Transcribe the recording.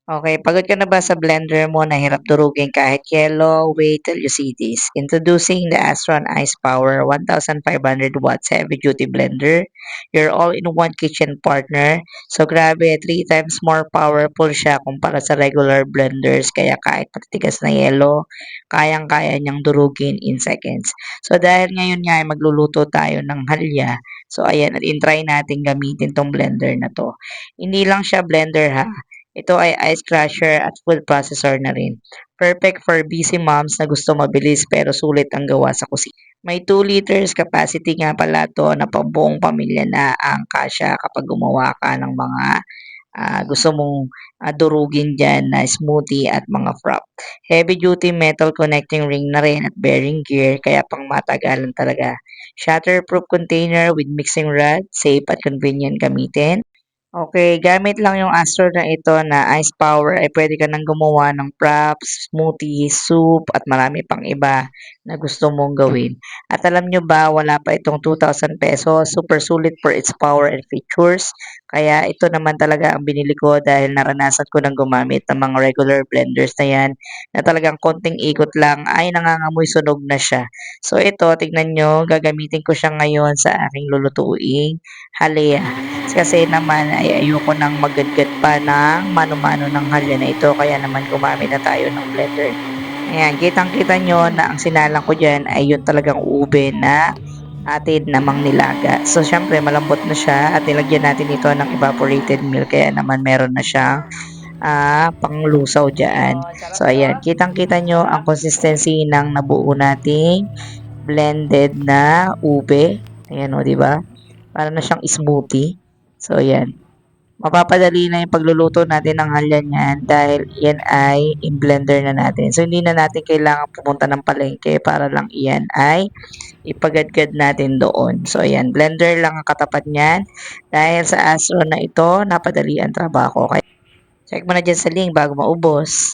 Okay, pagod ka na ba sa blender mo na hirap durugin kahit yellow? Wait till you see this. Introducing the Astron Ice Power 1500 watts heavy duty blender. Your all-in-one kitchen partner. So grabe, 3 times more powerful siya kumpara sa regular blenders. Kaya kahit matitigas na yellow, kayang-kaya niyang durugin in seconds. So dahil ngayon nga ay magluluto tayo ng halya, so ayan, at in-try natin gamitin tong blender na to. Hindi lang siya blender ha, ito ay ice crusher at food processor na rin. Perfect for busy moms na gusto mabilis pero sulit ang gawa sa kusina. May 2 liters capacity nga pala to na pambuong pamilya na ang kasya kapag gumawa ka ng mga gusto mong durugin dyan na smoothie at mga frap. Heavy duty metal connecting ring na rin at bearing gear kaya pang matagalan talaga. Shatterproof container with mixing rod, safe at convenient gamitin. Okay, gamit lang yung Astro na ito na ice power ay pwede ka nang gumawa ng props, smoothie, soup at marami pang iba na gusto mong gawin. At alam nyo ba, wala pa itong 2,000 pesos. Super sulit for its power and features. Kaya ito naman talaga ang binili ko dahil naranasan ko nang gumamit ng mga regular blenders na yan na talagang konting ikot lang ay nangangamoy sunog na siya. So ito, tignan nyo, gagamitin ko siya ngayon sa aking lulutuing halaya. Kasi naman ay ayoko nang maggadgad pa ng mano-mano ng halya na ito kaya naman gumamit na tayo ng blender. Ayan, kitang-kita nyo na ang sinalang ko dyan ay yung talagang ube na atin namang nilaga. So, syempre, malambot na siya at nilagyan natin ito ng evaporated milk kaya naman meron na siyang panglusaw dyan. So, ayan, kitang-kita nyo ang consistency ng nabuo nating blended na ube. Ayan o, diba? Para na siyang smoothie. So, ayan. Mapapadali na yung pagluluto natin ng halyan yan dahil yan ay in-blender na natin. So, hindi na natin kailangan pumunta ng palengke para lang iyan ay ipagadgad natin doon. So, ayan. Blender lang ang katapat niyan. Dahil sa Astro na ito, napadali ang trabaho. Kaya, check mo na dyan sa link bago maubos.